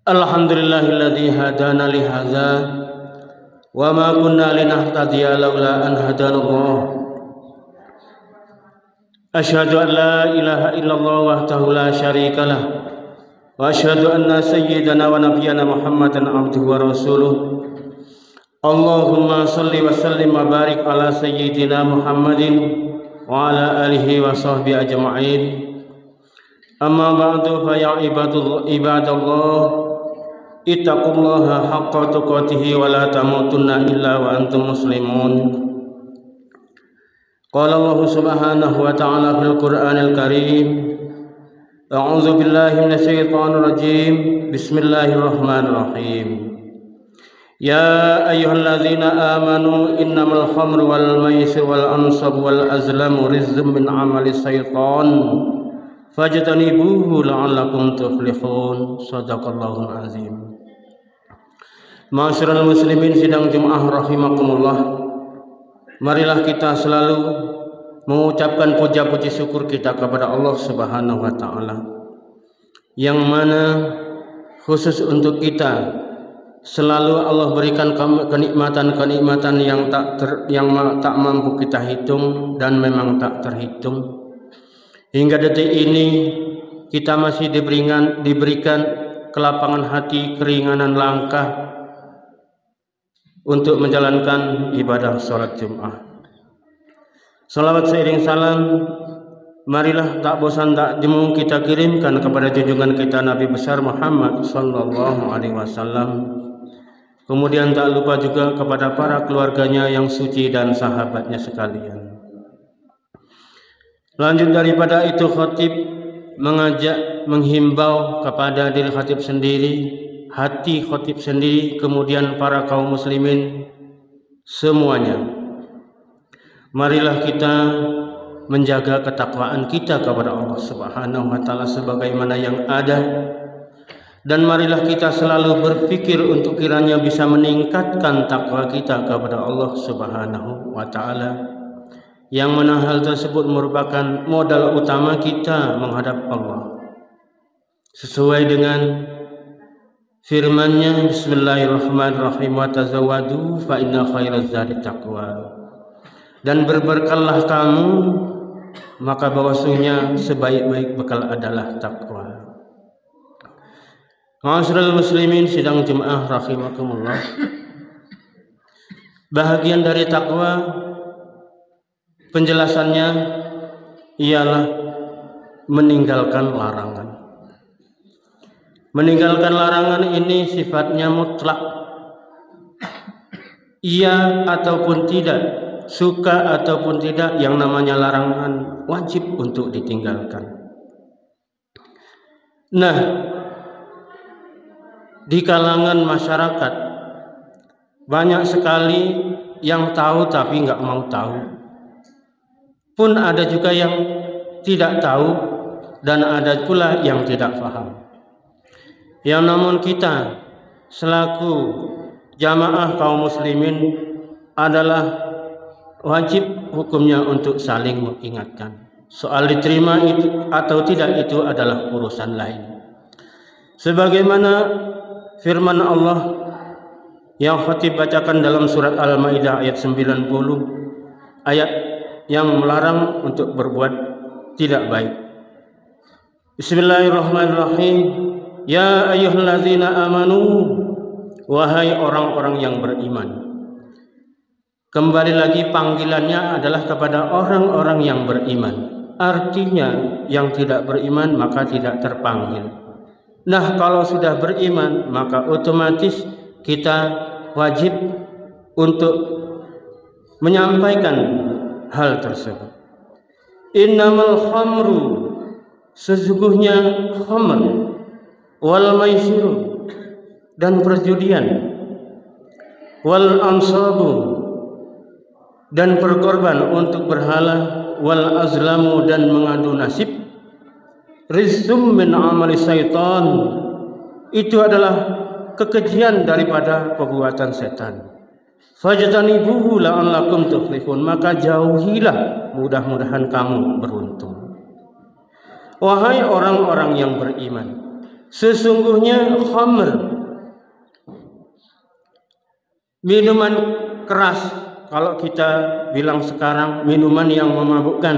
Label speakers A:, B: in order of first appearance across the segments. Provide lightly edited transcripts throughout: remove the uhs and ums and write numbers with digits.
A: Alhamdulillahilladzi hadana li hadza wa ma kunna linahtadiya laula an hadanallah. Asyhadu an la ilaha illallah wahdahu la syarikalah wa asyhadu anna sayyidana wa nabiyyana Muhammadan abduhu wa rasuluh. Allahumma salli wa sallim wa barik ala sayyidina Muhammadin wa ala alihi wa sahbihi ajma'in. Amma ba'du fa ya ibadallah ittaqullaha haqqa tuqatih wa la tamutunna illa wa antum muslimun. Qala Allah subhanahu wa ta'ala fil Qur'anil Karim, a'udzu billahi minasy syaithanir rajim. Bismillahirrahmanirrahim. Ya ayyuhalladzina amanu innamal khamru wal maisir wal ansab wal azlamu rizqun min amali syaitan fajtanibuhu la'allakum tuflihun. Shadaqallahul azim. Ma'asyiral muslimin sidang Jumat rahimakumullah, marilah kita selalu mengucapkan puja-puji syukur kita kepada Allah Subhanahu wa taala, yang mana khusus untuk kita selalu Allah berikan kenikmatan-kenikmatan yang tak mampu kita hitung dan memang tak terhitung. Hingga detik ini kita masih diberikan kelapangan hati, keringanan langkah untuk menjalankan ibadah sholat Jum'ah. Salawat seiring salam marilah tak bosan tak jemu kita kirimkan kepada junjungan kita Nabi besar Muhammad sallallahu alaihi wasallam. Kemudian tak lupa juga kepada para keluarganya yang suci dan sahabatnya sekalian. Lanjut daripada itu, khatib mengajak, menghimbau kepada diri khatib sendiri, hati khatib sendiri, kemudian para kaum muslimin semuanya. Marilah kita menjaga ketakwaan kita kepada Allah Subhanahu wa taala sebagaimana yang ada, dan marilah kita selalu berpikir untuk kiranya bisa meningkatkan takwa kita kepada Allah Subhanahu wa taala, yang mana hal tersebut merupakan modal utama kita menghadap Allah. Sesuai dengan firman-Nya, Bismillahirrahmanirrahim, wa tazawwadu fa inna khairaz zadi taqwa. Dan berbekallah kamu, maka bahwasanya sebaik-baik bekal adalah takwa. Ma'asyiral muslimin sidang Jumat rahimakumullah. Bahagian dari takwa, penjelasannya ialah meninggalkan larangan. Meninggalkan larangan ini sifatnya mutlak. Iya ataupun tidak, suka ataupun tidak, yang namanya larangan wajib untuk ditinggalkan. Nah, di kalangan masyarakat banyak sekali yang tahu tapi nggak mau tahu. Pun ada juga yang tidak tahu dan ada pula yang tidak paham. Yang namun kita selaku jamaah kaum muslimin adalah wajib hukumnya untuk saling mengingatkan. Soal diterima itu atau tidak itu adalah urusan lain. Sebagaimana firman Allah yang khatib bacakan dalam surat Al-Maidah ayat 90, ayat yang melarang untuk berbuat tidak baik. Bismillahirrahmanirrahim. Ya ayyuhalladzina amanu, wahai orang-orang yang beriman. Kembali lagi panggilannya adalah kepada orang-orang yang beriman. Artinya yang tidak beriman maka tidak terpanggil. Nah, kalau sudah beriman maka otomatis kita wajib untuk menyampaikan hal tersebut. Innamal khamru, sesungguhnya khamr, wal maisiru, dan perjudian, wal ansabu, dan berkorban untuk berhala, wal azlamu, dan mengadu nasib, rizqum min amali syaitan, itu adalah kekejian daripada perbuatan setan. Fajtanibuhu la'allakum tuflihun, maka jauhilah, mudah-mudahan kamu beruntung. Wahai orang-orang yang beriman, Sesungguhnya khamr, minuman keras, kalau kita bilang sekarang minuman yang memabukkan.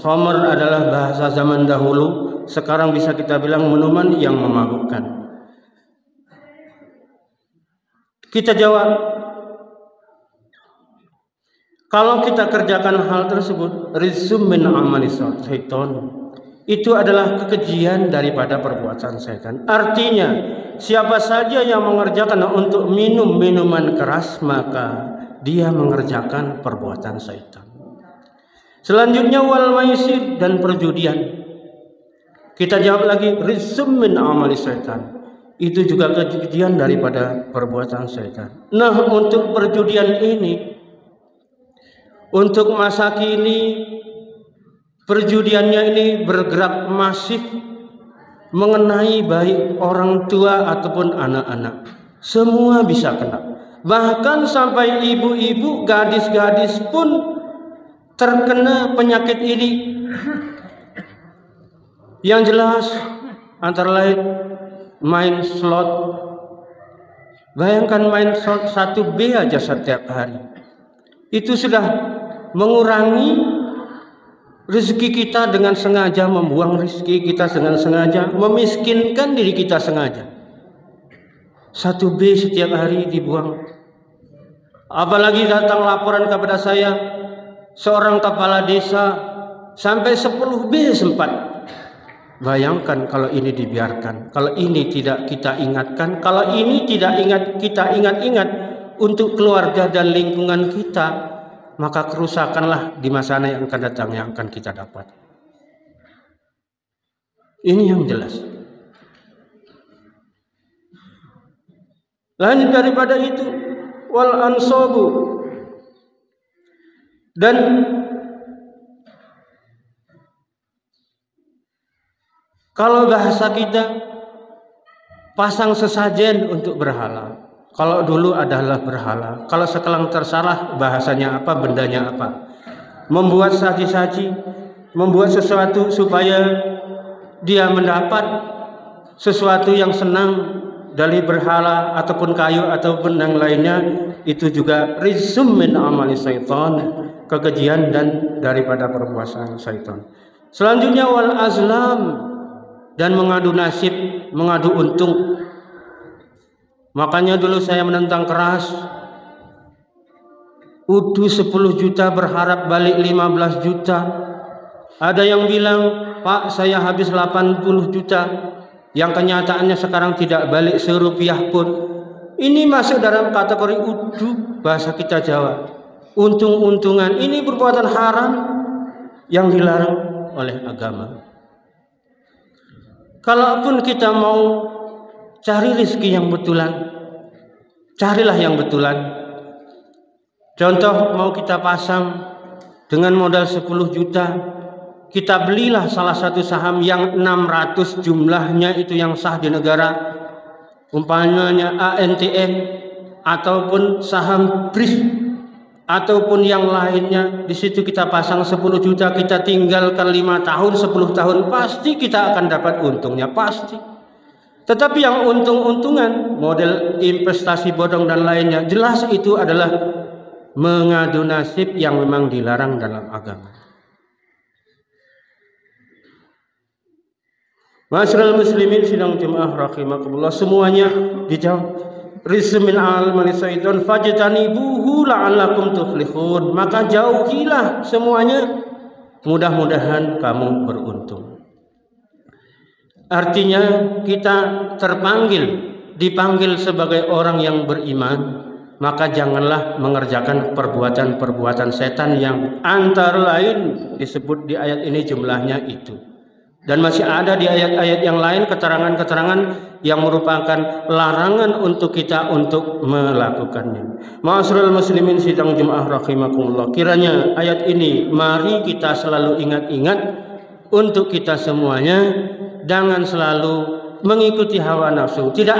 A: Khamr adalah bahasa zaman dahulu, sekarang bisa kita bilang minuman yang memabukkan. Kita jawab, kalau kita kerjakan hal tersebut, rizum min amali syaitan, itu adalah kekejian daripada perbuatan setan. Artinya, siapa saja yang mengerjakan untuk minum minuman keras, maka dia mengerjakan perbuatan setan. Selanjutnya wal maisir, dan perjudian. Kita jawab lagi, rizum min amali syaitan, itu juga kekejian daripada perbuatan setan. Nah, untuk perjudian ini, untuk masa kini, perjudiannya ini bergerak masif mengenai baik orang tua ataupun anak-anak. Semua bisa kena. Bahkan sampai ibu-ibu, gadis-gadis pun terkena penyakit ini. Yang jelas antara lain main slot. Bayangkan main slot 1B aja setiap hari. Itu sudah mengurangi rezeki kita dengan sengaja, membuang rezeki kita dengan sengaja, memiskinkan diri kita sengaja. 1B setiap hari dibuang. Apalagi datang laporan kepada saya, seorang kepala desa sampai 10B sempat. Bayangkan kalau ini dibiarkan, kalau ini tidak kita ingatkan, kalau ini tidak kita ingat-ingat untuk keluarga dan lingkungan kita, maka kerusakanlah di masa yang akan datang yang akan kita dapat. Ini yang jelas. Lanjut daripada itu, wal ansabu, dan kalau bahasa kita, pasang sesajen untuk berhala. Kalau dulu adalah berhala, kalau sekarang tersalah bahasanya apa, bendanya apa. Membuat saji-saji, membuat sesuatu supaya dia mendapat sesuatu yang senang dari berhala ataupun kayu ataupun yang lainnya, itu juga rizum min amali syaitan, kekejian dan daripada perbuatan syaitan. Selanjutnya wal azlam, dan mengadu nasib, mengadu untung. Makanya dulu saya menentang keras, udu 10 juta berharap balik 15 juta. Ada yang bilang, Pak, saya habis 80 juta, yang kenyataannya sekarang tidak balik serupiah pun. Ini masuk dalam kategori udu, bahasa kita Jawa, untung-untungan. Ini perbuatan haram yang dilarang oleh agama. Kalaupun kita mau cari rezeki yang betulan, carilah yang betulan. Contoh, mau kita pasang dengan modal 10 juta, kita belilah salah satu saham yang 600 jumlahnya itu yang sah di negara, umpamanya ANTM ataupun saham BRIS ataupun yang lainnya. Di situ kita pasang 10 juta, kita tinggalkan 5 tahun, 10 tahun, pasti kita akan dapat untungnya, pasti. Tetapi yang untung-untungan, model investasi bodong dan lainnya, jelas itu adalah mengadu nasib yang memang dilarang dalam agama. Masyarul muslimin sidang jemaah rahimakumullah, semuanya dijawab rizum min amali syaitan fajtanibuhu la'allakum tuflihun. Maka jauhilah semuanya, mudah-mudahan kamu beruntung. Artinya kita dipanggil sebagai orang yang beriman, maka janganlah mengerjakan perbuatan-perbuatan setan yang antara lain disebut di ayat ini jumlahnya itu. Dan masih ada di ayat-ayat yang lain keterangan-keterangan yang merupakan larangan untuk kita untuk melakukannya. Ma'asyiral muslimin sidang jemaah rahimakumullah, kiranya ayat ini mari kita selalu ingat-ingat untuk kita semuanya. Jangan selalu mengikuti hawa nafsu. Tidak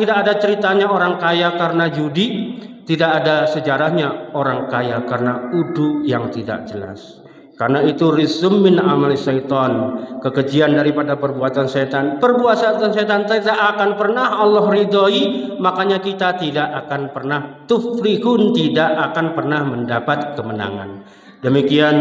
A: ada ceritanya orang kaya karena judi, tidak ada sejarahnya orang kaya karena udu yang tidak jelas. Karena itu rizum min amali syaitan, kekejian daripada perbuatan setan. Perbuatan setan tidak akan pernah Allah ridhoi, makanya kita tidak akan pernah tuflihun, tidak akan pernah mendapat kemenangan. Demikian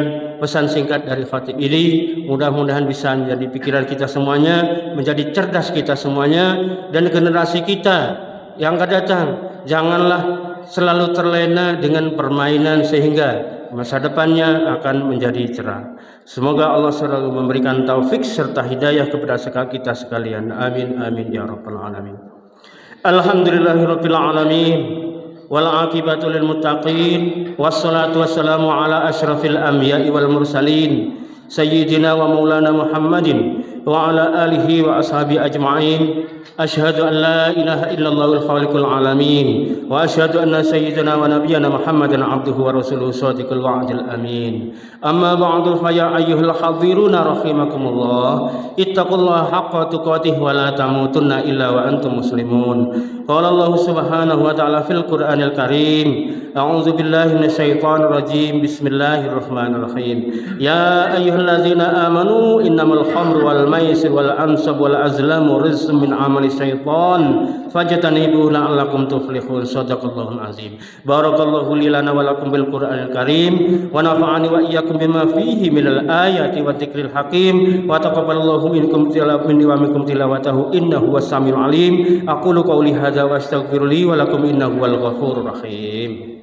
A: pesan singkat dari khatib ini, mudah-mudahan bisa menjadi pikiran kita semuanya, menjadi cerdas kita semuanya, dan generasi kita yang akan datang janganlah selalu terlena dengan permainan sehingga masa depannya akan menjadi cerah. Semoga Allah selalu memberikan taufik serta hidayah kepada kita sekalian. Amin amin ya rabbal alamin. Alhamdulillahirabbil alamin. Wal aqibatu lil muttaqin. Wassalatu wassalamu ala asyrafil anbiya'i wal mursalin. Sayyidina wa maulana Muhammadin wa ala alihi wa ashabi ajma'in. Asyhadu an la ilaha illallahul khaliqul alamin wa asyhadu anna sayyidina wa nabiyyana Muhammadan abduhu wa rasuluhu shadiqul wa'dil amin. Amma ba'du, fa ya ayyuhal hadiruna rahimakumullah, ittaqullaha haqqa tuqatih wa la tamutunna illa wa antum muslimun. Qala Allah subhanahu wa ta'ala fil Qur'anil Karim, a'udzu billahi minasyaitonir rajim, bismillahirrahmanirrahim. Ya ayyuhalladzina amanu innamal khamru wal maisir wal ansab wal azlamu rizqun min amali syaitan fajtanibuhu la'allakum tuflihun. Shadaqallahul azim. Barakallahu li lana wa lakum bil Qur'anil Karim wa nafa'ani wa iyyakum bima fihi minal ayati wa dzikril hakim wa taqabbalallahu minkum tilawatahu innahu was samiul alim. Aqulu qawli hadza wa astaghfiru li wa lakum innahu wal ghafurur rahim.